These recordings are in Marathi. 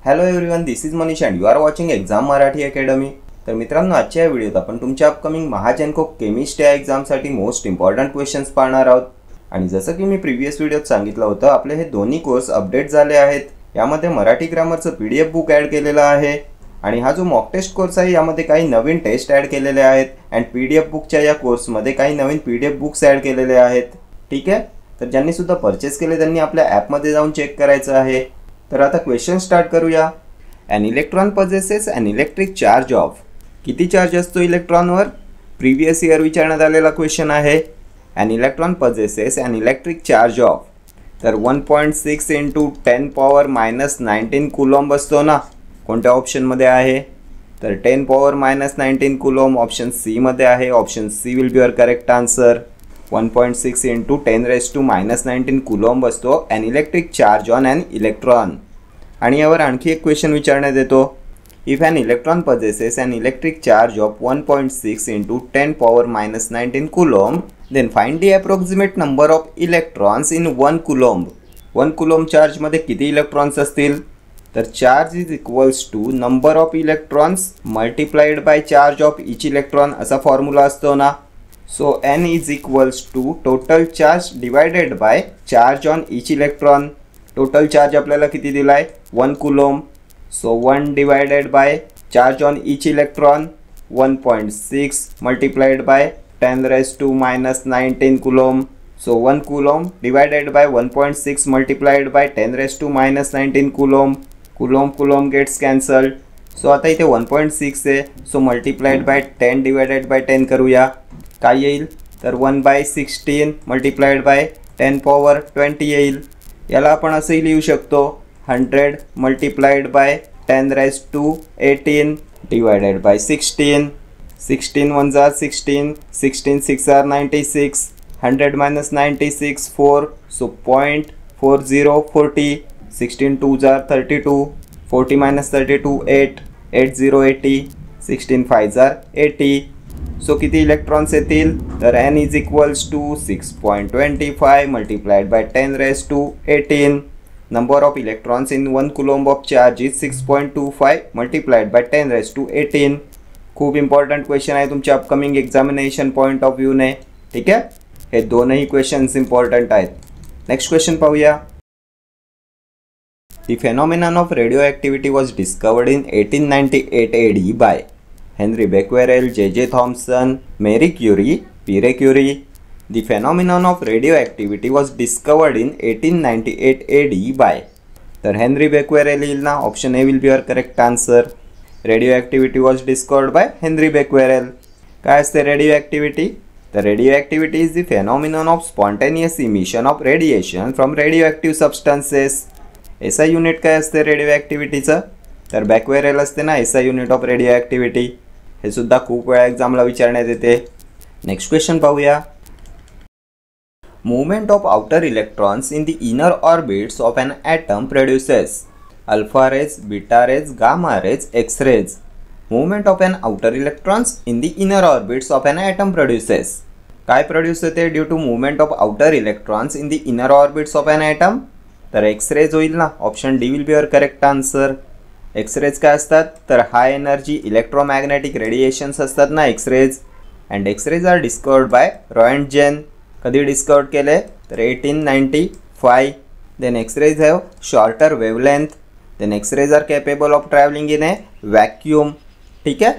Hello everyone, this is Manish and you are watching exam Marathi academy. तर मित्रांनो, आजच्या या व्हिडिओत आपण तुमच्या अपकमिंग महाजेनको केमिस्ट्री या एक्झामसाठी मोस्ट इम्पॉर्टंट क्वेश्चन्स पाहणार आहोत। आणि जसं की मी प्रीवियस व्हिडिओत सांगितलं होतं, आपले हे दोन्ही कोर्स अपडेट झाले आहेत। यामध्ये मराठी ग्रामरचं PDF बुक ॲड केलेलं आहे आणि हा जो मॉक टेस्ट कोर्स आहे यामध्ये काही नवीन टेस्ट ॲड केलेले आहेत अँड PDF बुकच्या या कोर्समध्ये काही नवीन PDF बुक्स ॲड केलेले आहेत। ठीक आहे, तर ज्यांनी सुद्धा परचेस केले त्यांनी आपल्या ॲपमध्ये जाऊन चेक करायचं आहे। तर आता क्वेश्चन स्टार्ट करूया। An electron possesses an electric charge of, किती चार्ज असतो इलेक्ट्रॉनवर? प्रीवियस इयर विचारण्यात आलेला क्वेश्चन आहे। An electron possesses an electric charge of, तर 1.6 × 10⁻⁻19 कुलॉम्ब असतो ना। कोणत्या ऑप्शनमध्ये आहे? तर 10⁻⁻19 कुलॉम्ब ऑप्शन सी मध्ये आहे। Option C will be your correct answer. 1.6 × 10⁻⁻19 coulomb असतो an electric charge on an electron. आणि यावर आणखी एक क्वेश्चन विचारण्यात येतो, if an electron possesses an electric charge of 1.6 × 10⁻⁻19 coulomb, then find the approximate number of electrons in 1 coulomb. 1 coulomb चार्जमध्ये किती इलेक्ट्रॉन्स असतील? तर charge is equals to number of electrons multiplied by charge of each electron, असा फॉर्म्युला असतो ना। So n is equals to total charge divided by charge on each electron. Total charge आपल्याला किती दिलाय? 1 coulomb. So 1 divided by charge on each electron 1.6 multiplied by 10⁻⁻19 coulomb. So 1 coulomb divided by 1.6 multiplied by 10⁻⁻19 coulomb. Coulomb gets cancelled. So आता इथे 1.6 आहे, so multiplied by 10 divided by 10 करूया। काय येईल? तर 1/16 मल्टिप्लाइड बाय 10 पॉवर 20 येईल। याला आपण असंही लिहू शकतो 100 multiplied by 10⁻18 divided by 16। 16 1s are 16, 16 6 are 96, 100 - 96 4, so 0.4040, 16 2s are 32, 40 - 32 8, 80 80, 16 5s are 80। So किती इलेक्ट्रॉन्स येतील? तर n is equals to 6.25 multiplied by 10⁻18। Number of electrons in 1 coulomb of charge is 6.25 multiplied by 10⁻18। खूप इम्पॉर्टंट क्वेश्चन आहे तुमच्या अपकमिंग एक्झामिनेशन पॉईंट ऑफ व्ह्यूने। ठीक आहे, हे दोनही क्वेश्चन्स इम्पॉर्टंट आहेत। नेक्स्ट क्वेश्चन पाहूया। The phenomenon of radioactivity was discovered in 1898 AD by Henry Becquerel, J.J. Thomson, Marie Curie, Pierre Curie. The phenomenon of radioactivity was discovered in 1898 AD by, तर Henry Becquerel येईल ना। Option A will be your correct answer. Radio was discovered by Henry Becquerel. काय असते रेडिओ ॲक्टिव्हिटी? तर radioactivity is the phenomenon of spontaneous emission of radiation from radioactive substances. SI unit काय असते रेडिओ ॲक्टिव्हिटीचं? तर बेक्वेरेल असते ना SI unit of radioactivity. हे सुद्धा खूप वेळा एक्झामला विचारण्यात येते। नेक्स्ट क्वेश्चन पाहूया। Movement of outer electrons in the inner orbits of an atom produces alpha rays, beta rays, gamma rays, X rays. Movement of an outer electrons in the inner orbits of an atom produces, काय प्रोड्यूस होते due to movement of outer electrons in the inner orbits of an atom? तर एक्स रेज होईल ना। Option D will be your correct answer. X rays काय असतात? तर हाय एनर्जी इलेक्ट्रोमॅग्नेटिक रेडिएशन्स असतात ना X rays. And X rays are discovered by Roentgen. कधी डिस्कवर्ड केले? तर 1895। Then X rays have shorter wavelength. Then X rays are capable of travelling in a vacuum. ठीक आहे।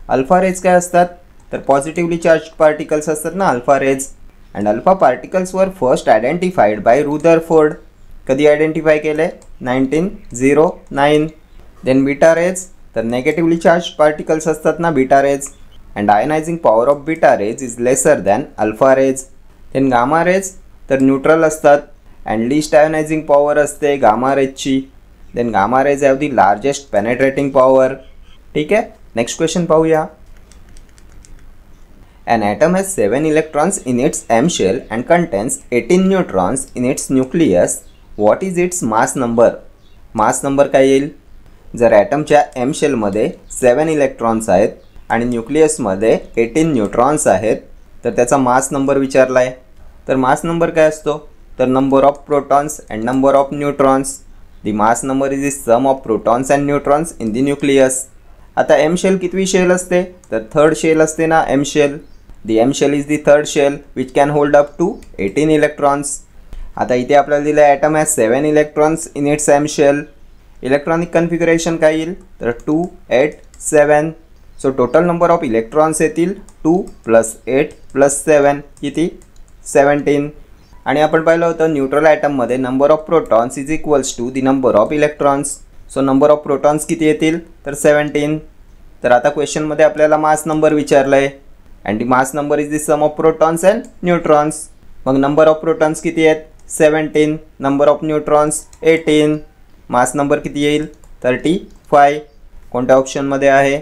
अल्फा रेज काय असतात? तर पॉझिटिव्हली चार्ज पार्टिकल्स असतात ना alpha rays. And alpha particles were first identified by Rutherford. कधी आयडेंटिफाय केले? 1909। देन बीटा रेज, तर नेगेटिव्हली चार्ज पार्टिकल्स असतात ना beta rays. And ionising power of beta rays is lesser than alpha rays. Then gamma rays, तर न्यूट्रल असतात अँड लिस्ट आयोनायझिंग पॉवर असते गामा रेजची। Then gamma rays have the largest penetrating power. ठीक आहे, नेक्स्ट क्वेश्चन पाहूया। An atom has 7 electrons in its M shell and contains 18 neutrons in its nucleus. What is its mass number? Mass number काय येईल? जर ॲटमच्या M शेलमध्ये 7 इलेक्ट्रॉन्स आहेत आणि न्यूक्लियसमध्ये 18 न्यूट्रॉन्स आहेत, तर त्याचा मास नंबर विचारला आहे। तर मास नंबर काय असतो? तर number of protons and number of neutrons. The mass number is the sum of protons and neutrons in the nucleus. आता M shell कितवी शेल असते तर थर्ड शेल असते ना M shell. The M shell is the third shell which can hold up to 18 electrons. आता इथे आपल्याला दिलं आहे atom has 7 electrons in its M shell. Electronic configuration काय येईल तर 2 8 7. So total number of electrons येतील 2 + 8 + 7 किती 17. आणि आपण पाहिलं होतं न्यूट्रल ॲटममध्ये number of protons is equals to the number of electrons. So number of protons किती येतील तर 17. तर आता क्वेश्चनमध्ये आपल्याला मास नंबर विचारलं आहे and the mass number is the sum of protons and neutrons. मग नंबर ऑफ प्रोटॉन्स किती आहेत 17. Number of neutrons 18. Mass number किती येईल 35. कोणत्या ऑप्शनमध्ये आहे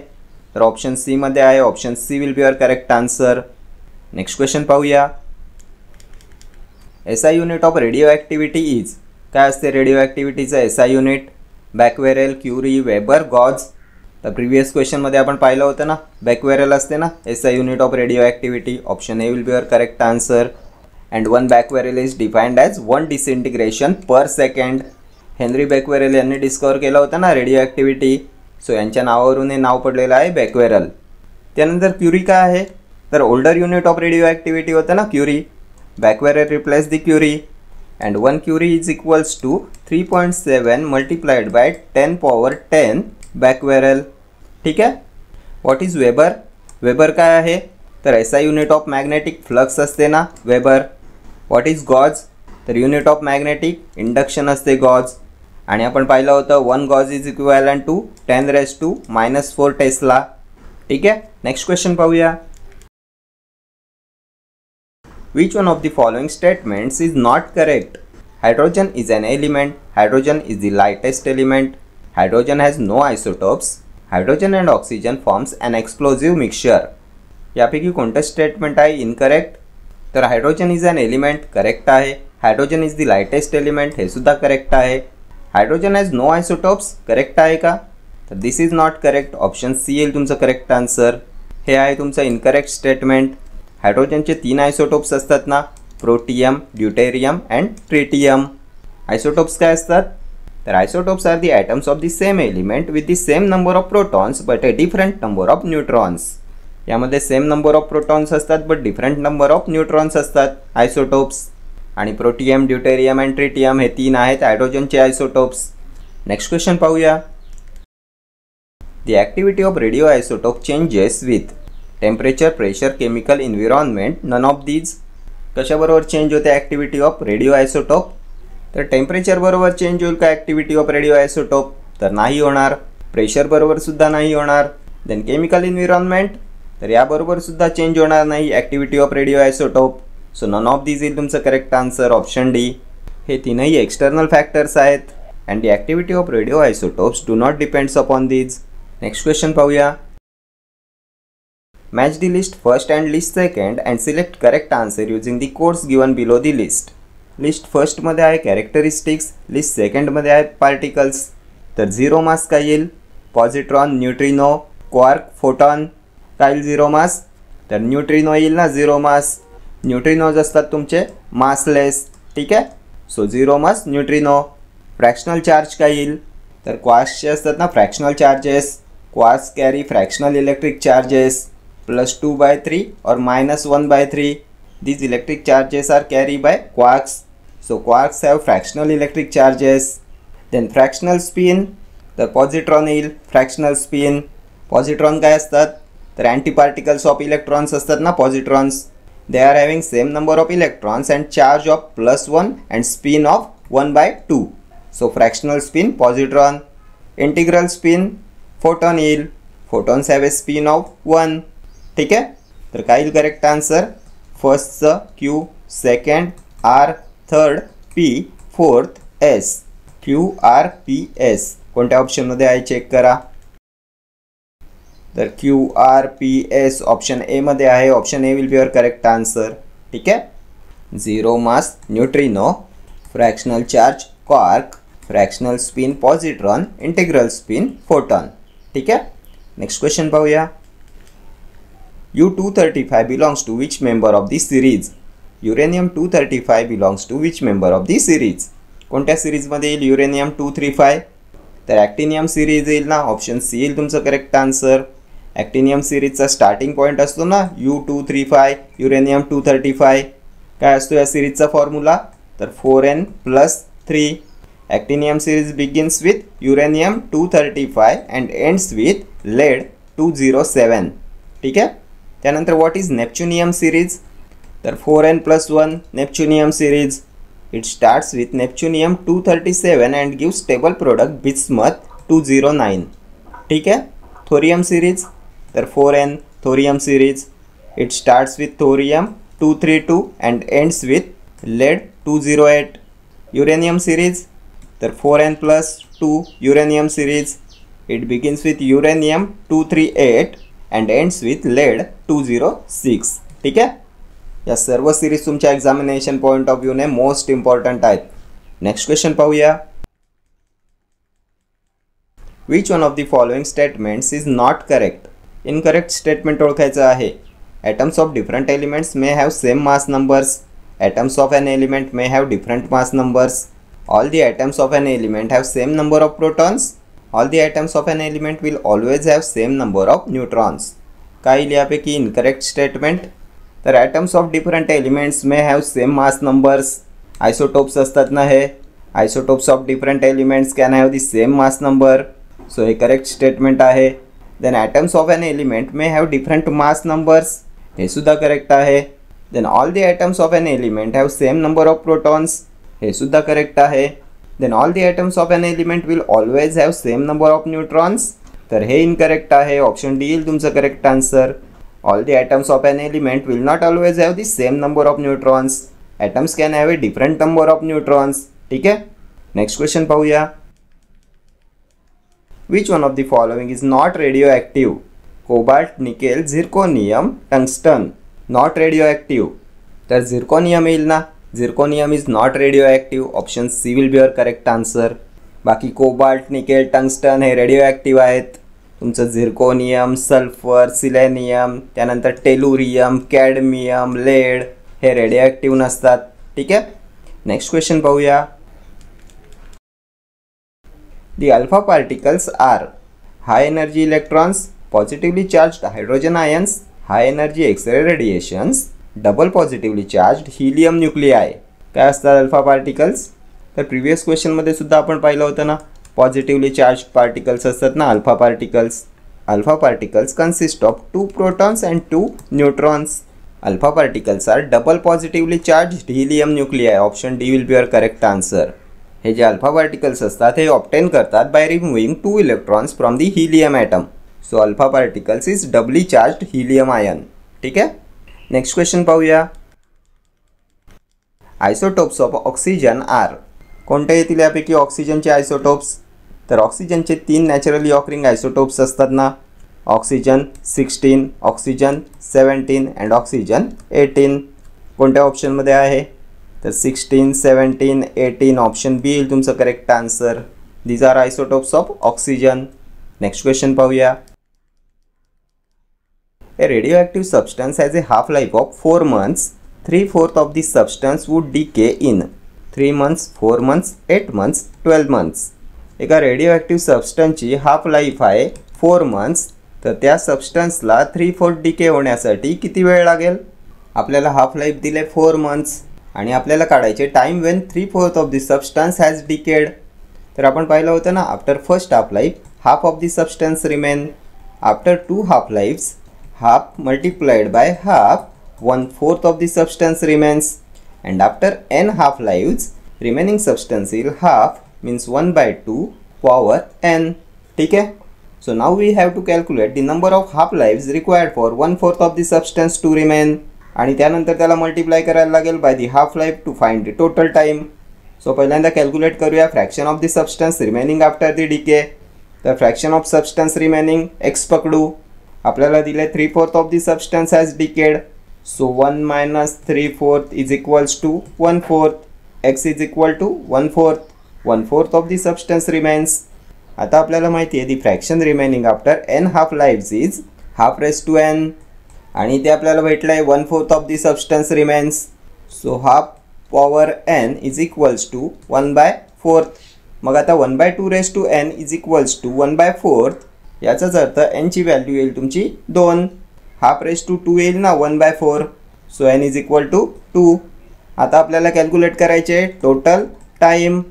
तर ऑप्शन सी मध्ये आहे. Option C will be your correct answer. Next question पाहूया. SI unit of radioactivity is. काय असते रेडिओ ॲक्टिव्हिटीचं SI unit becquerel curie weber gauss. तर प्रिव्हियस क्वेश्चनमध्ये आपण पाहिलं होतं ना बॅक्वेरेल असते ना SI unit of radioactivity. Option A will be your correct answer. And 1 becquerel is defined as 1 disintegration per second. Henry Becquerel यांनी डिस्कवर केलं होतं ना रेडिओ ॲक्टिव्हिटी. सो यांच्या नावावरून हे नाव पडलेलं आहे बॅक्वेरेल. त्यानंतर क्युरी काय आहे तर older unit of radioactivity होतं ना curie. Becquerel replace the curie and 1 curie is equals to 3.7 multiplied by 10 power 10 becquerel. ठीक आहे. What is weber. वेबर काय आहे तर SI unit of magnetic flux असते ना वेबर. व्हॉट इज गॉज तर युनिट ऑफ मॅग्नेटिक इंडक्शन असते गॉज. आणि आपण पाहिलं होतं 1 gauss is equivalent to 10⁻⁻⁴ tesla. ठीक आहे. नेक्स्ट क्वेश्चन पाहूया. Which one of the following statements is not correct? Hydrogen is an element. Hydrogen is the lightest element. Hydrogen has no isotopes. Hydrogen and oxygen forms an explosive mixture. यापैकी कोणतं स्टेटमेंट आहे इनकरेक्ट तर hydrogen is an element correct आहे. Hydrogen is the lightest element हे सुद्धा करेक्ट आहे. Hydrogen has no isotopes correct आहे का तर this is not correct. Option C येईल तुमचं करेक्ट आन्सर. हे आहे तुमचं इनकरेक्ट स्टेटमेंट. हायड्रोजनचे 3 आयसोटोप्स असतात ना protium deuterium and tritium. Isotopes काय असतात तर isotopes are the atoms of the same element with the same number of protons but a different number of neutrons. यामध्ये सेम नंबर ऑफ प्रोटॉन्स असतात but different number of neutrons असतात आयसोटोप्स. आणि प्रोटियम ड्यूटेरियम अँड ट्रिटियम हे 3 आहेत हायड्रोजनचे आयसोटोप्स. नेक्स्ट क्वेश्चन पाहूया. The activity of radio isotope changes with temperature pressure chemical environment. None of these. कशाबरोबर चेंज होते ॲक्टिव्हिटी ऑफ रेडिओ आयसोटोप तर टेम्परेचर बरोबर चेंज होईल का ॲक्टिव्हिटी ऑफ रेडिओ आयसोटोप तर नाही होणार. प्रेशर बरोबर सुद्धा नाही होणार. देन केमिकल एन्व्हायरमेंट तर याबरोबर सुद्धा चेंज होणार नाही activity of radio isotope. So none of these येईल तुमचं करेक्ट आन्सर. Option D. हे तीनही एक्सटर्नल फॅक्टर्स आहेत and the activity of radio isotopes do not depends upon these. Next question पाहूया. Match the list first and list second and select correct answer using the codes given below the list. List फर्स्टमध्ये आहे कॅरेक्टरिस्टिक्स. लिस्ट सेकंडमध्ये आहे पार्टिकल्स. तर 0 मास काय येईल पॉझिट्रॉन न्यूट्रिनो क्वार्क फोटॉन. काय येईल 0 मास तर न्यूट्रिनो येईल ना 0 मास. न्यूट्रिनोज असतात तुमचे मासलेस. ठीक आहे. So 0 mass neutrino. Fractional charge काय येईल तर क्वार्क्सचे असतात ना fractional charges. Quarks carry fractional electric charges +2/3 or -1/3. These electric charges are carried by quarks. So quarks have fractional electric charges. Then fractional spin. The positron येईल fractional spin. Positron काय असतात तर antiparticles of electrons असतात ना positrons. They are having same number of electrons and charge of +1 and spin of 1/2. So fractional spin positron. Integral spin photon येईल. Photons have a spin of 1. ठीक आहे. तर काय येईल करेक्ट आन्सर फर्स्टचं Q, second R, third P, fourth S. QRPS कोणत्या ऑप्शनमध्ये आहे चेक करा. तर QRPS ऑप्शन ए मध्ये आहे. Option A will be your correct answer. ठीक आहे. 0 mass neutrino, fractional charge quark, fractional spin positron, integral spin photon. ठीक आहे. नेक्स्ट क्वेश्चन पाहूया. U-235 belongs to which member of the series? Uranium-235 belongs to which member of the series? कोणत्या सिरीजमध्ये येईल? युरेनियम 235. तर ॲक्टिनियम सिरीज येईल ना, ऑप्शन सी येईल तुमचं करेक्ट आन्सर. ॲक्टिनियम सिरीजचा स्टार्टिंग पॉईंट असतो ना U235, युरेनियम 235. काय असतो या सिरीजचा फॉर्म्युला? तर 4n+3. Actinium series begins with uranium 235 and ends with lead 207. ठीक आहे. त्यानंतर व्हॉट इज नेपच्युनियम सिरीज? तर 4n+1 neptunium series. It starts with neptunium 237 and gives stable product bismuth 209. ठीक आहे. थोरियम सिरीज, तर 4n thorium series. It starts with thorium 232 and ends with lead 208. Uranium series, तर 4n+2 uranium series. It begins with uranium 238 and ends with lead 206. ठीक आहे. या सर्व सिरीज तुमच्या एक्झामिनेशन पॉईंट ऑफ व्ह्यूने मोस्ट इम्पॉर्टंट आहेत. नेक्स्ट क्वेश्चन पाहूया. Which one of the following statements is not correct? Incorrect statement ओळखायचं आहे. Atoms of different elements may have same mass numbers. Atoms of an element may have different mass numbers. All the atoms of an element have same number of protons. All the atoms of an element will always have same number of neutrons. काय येईल यापैकी इनकरेक्ट स्टेटमेंट? तर atoms of different elements may have same mass numbers. Isotopes असतात ना हे. Isotopes of different elements can have the same mass number. So हे करेक्ट स्टेटमेंट आहे. Then atoms of an element may have different mass numbers. हे सुद्धा करेक्ट आहे. Then all the atoms of an element have same number of protons. हे सुद्धा करेक्ट आहे. Then all the atoms of an element will always have same number of neutrons. तर हे इनकरेक्ट आहे. ऑप्शन डी येईल तुमचं correct answer. All the atoms of an element will not always have the same number of neutrons. Atoms can have a different number of neutrons. ठीक आहे. नेक्स्ट क्वेश्चन पाहूया. Which one of the following is not radioactive? Cobalt, nickel, zirconium, tungsten. Not radioactive. तर झिर्कोनियम येईल ना. Zirconium is not radioactive. Option C will be your correct answer. बाकी कोबाल्ट, निकेल, टंगस्टन हे रेडिओ ॲक्टिव्ह आहेत. तुमचं झिर्कोनियम, सल्फर, सिलेनियम, त्यानंतर टेलुरियम, कॅडमियम, लेड हे रेडिओ ॲक्टिव्ह नसतात. ठीक आहे. नेक्स्ट क्वेश्चन पाहूया. The alpha particles are high energy electrons, positively charged hydrogen ions, high energy X-ray radiations, double positively charged helium nuclei. काय असतात अल्फा पार्टिकल्स? तर प्रिव्हियस क्वेश्चनमध्ये सुद्धा आपण पाहिलं होतं ना, पॉझिटिव्हली चार्ज्ड पार्टिकल्स असतात ना alpha particles. Alpha particles consist of 2 protons and 2 neutrons. Alpha particles are double positively charged helium nuclei. Option D will be your correct answer. हे जे अल्फा पार्टिकल्स असतात हे ऑब्टेन करतात by removing 2 electrons from the helium atom. So alpha particles is doubly charged helium ion. ठीक आहे. नेक्स्ट क्वेश्चन पाहूया. Isotopes of oxygen are. कोणत्या येतील यापैकी ऑक्सिजनचे आयसोटोप्स? तर ऑक्सिजनचे 3 नॅचरली ऑकरिंग आयसोटोप्स असतात ना. Oxygen 16, oxygen 17 and oxygen 18. कोणत्या ऑप्शनमध्ये आहे? तर 16, 17, 18 ऑप्शन बी येईल तुमचं correct answer. These are isotopes of oxygen. Next question पाहूया. A radioactive substance has a half life of 4 months. 3/4 of this substance would decay in 3 months, 4 months, 8 months, 12 months. एका रेडिओ ॲक्टिव्ह सबस्टन्सची हाफ लाईफ आहे 4 months. तर त्या सबस्टन्सला 3/4 डिके होण्यासाठी किती वेळ लागेल? आपल्याला हाफ लाईफ दिले 4 months आणि आपल्याला काढायचे time when 3/4 of the substance has decayed. तर आपण पाहिलं होतं ना, after first half life half of the substance remain. After 2 half lifes half multiplied by half 1/4 of the substance remains. And after n half lives remaining substance will half means 1/2 power n. ठीक आहे. So now we have to calculate the number of half lives required for 1/4 of the substance to remain. आणि त्यानंतर त्याला मल्टिप्लाय करायला लागेल by the half life to find the total time. So पहिल्यांदा कॅल्क्युलेट करूया fraction of the substance remaining after the decay. तर fraction of substance remaining X पकडू. आपल्याला दिले 3/4 of the substance has decayed. So 1 - 3/4 is equals to 1/4. X is equal to 1/4. 1/4 of the substance remains. आता आपल्याला माहिती आहे the fraction remaining after n half lives is half raise to n. आणि ते आपल्याला भेटलं आहे 1/4 of the substance remains. So half power n is equals to 1/2. 4th. मग आता 1/2 raised to n is equals to 1/4. याचाच अर्थ n ची व्हॅल्यू येईल तुमची 2. हाफ रेस टू 2 येईल ना 1/4. So n is equal to 2. आता आपल्याला कॅल्क्युलेट करायचे टोटल टाइम.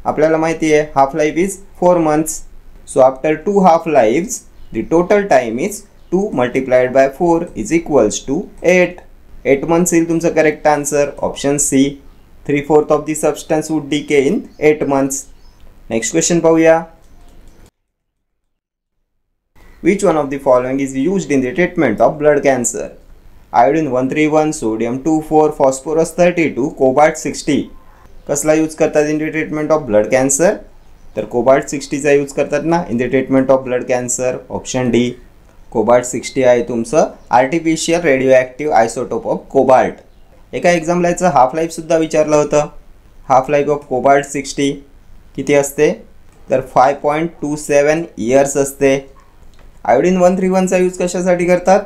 आपल्याला माहिती आहे half life is 4 months. So after 2 half lives the total time is 2 multiplied by 4 is equals to 8. 8 months येईल तुमचं correct answer option C. 3/4 of the substance would decay in 8 months. Next question पाहूया. Which one of the following is used in the treatment of blood cancer? Iodine 131, sodium 24, phosphorus 32, cobalt 60. कसला यूज करतात in the treatment of blood cancer? तर कोबाल्ट 60चा यूज करतात ना in the treatment of blood cancer. Option D. Cobalt 60 आहे तुमचं artificial radio active isotope of cobalt. एका एक्झामला याचं हाफ लाईफसुद्धा विचारलं होतं. हाफ लाईफ ऑफ कोबाल्ट 60 किती असते? तर 5.27 years असते. आयोडीन 131चा यूज कशासाठी करतात?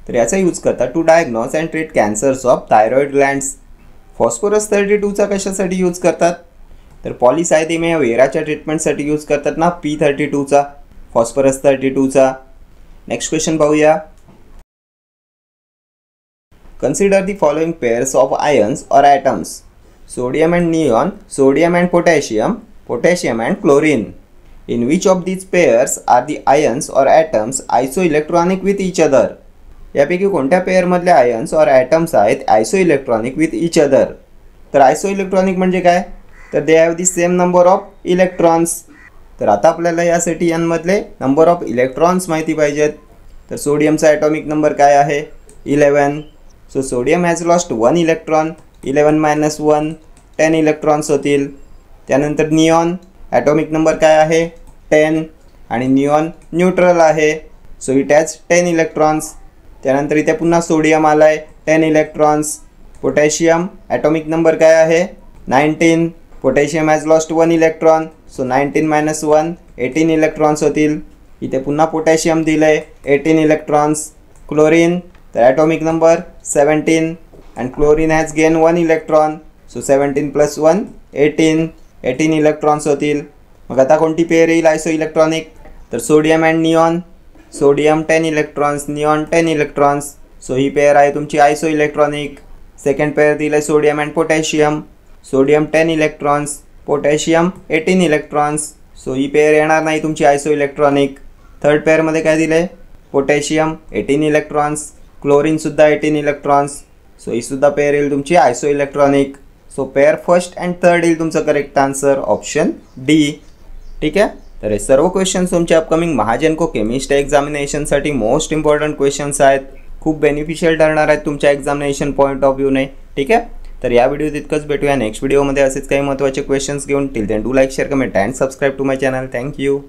तर याचा यूज करतात to diagnose and treat cancers of thyroid glands. Phosphorus 32चा कशासाठी यूज करतात? तर पॉलिसायथेमिया वेराच्या ट्रीटमेंटसाठी यूज करतात ना P32चा, फॉस्फरस 32चा. नेक्स्ट क्वेश्चन पाहूया. Consider the following pairs of ions और atoms. Sodium and neon, sodium and potassium, potassium and chlorine. In which of these pairs are the ions or atoms isoelectronic with each other? यापैकी कोणत्या पेअरमधले आयन्स और ॲटम्स आहेत आयसोइलेक्ट्रॉनिक विथ इच अदर? तर आयसोइलेक्ट्रॉनिक म्हणजे काय? तर they have the same number of electrons. तर आता आपल्याला यासाठी यांमधले नंबर ऑफ इलेक्ट्रॉन्स माहिती पाहिजेत. तर सोडियमचा ॲटॉमिक नंबर काय आहे? 11. So sodium has lost 1 electron. 11 - 1 10 electrons होतील. त्यानंतर निऑन ॲटॉमिक नंबर काय आहे? 10. आणि निऑन न्यूट्रल आहे. So it has 10 electrons. त्यानंतर इथे पुन्हा सोडियम आला आहे 10 इलेक्ट्रॉन्स. पोटॅशियम ॲटॉमिक नंबर काय आहे? 19. Potassium has lost 1 electron. So 19 - 1 18 electrons होतील. इथे पुन्हा पोटॅशियम दिलं आहे 18 इलेक्ट्रॉन्स. क्लोरीन तर atomic number 17 and chlorine has gain 1 electron. So 17 + 1 18 electrons होतील. मग आता कोणती पेअर येईल आयसो इलेक्ट्रॉनिक? तर sodium and neon. Sodium 10 electrons, neon 10 electrons. So he pair आहे तुमची आयसो इलेक्ट्रॉनिक. सेकंड पेअर दिलं आहे sodium and potassium. Sodium 10 electrons, potassium 18 electrons. So he pair येणार नाही तुमची आयसो इलेक्ट्रॉनिक. थर्ड पेअरमध्ये काय दिलं आहे? पोटॅशियम 18 इलेक्ट्रॉन्स, क्लोरीनसुद्धा 18 इलेक्ट्रॉन्स. सो ही सुद्धा पेअर येईल तुमची isoelectronic. So pair first and third येईल तुमचं करेक्ट आन्सर ऑप्शन डी. ठीक आहे. तर हे सर्व क्वेश्चन्स तुमच्या अपकमिंग महाजनको केमिस्ट्री एक्झामिनेशनसाठी मोस्ट इम्पॉर्टंट क्वेश्चन्स आहेत. खूप बेनिफिशियल ठरणार आहेत तुमच्या एक्झामिनेशन पॉईंट ऑफ व्ह्यूने. ठीक आहे. तर या व्हिडिओत इतकंच. भेटूया नेक्स्ट व्हिडिओमध्ये असेच काही महत्त्वाचे क्वेश्चन्स घेऊन. Till then do like, share, comment and subscribe to my channel. Thank you.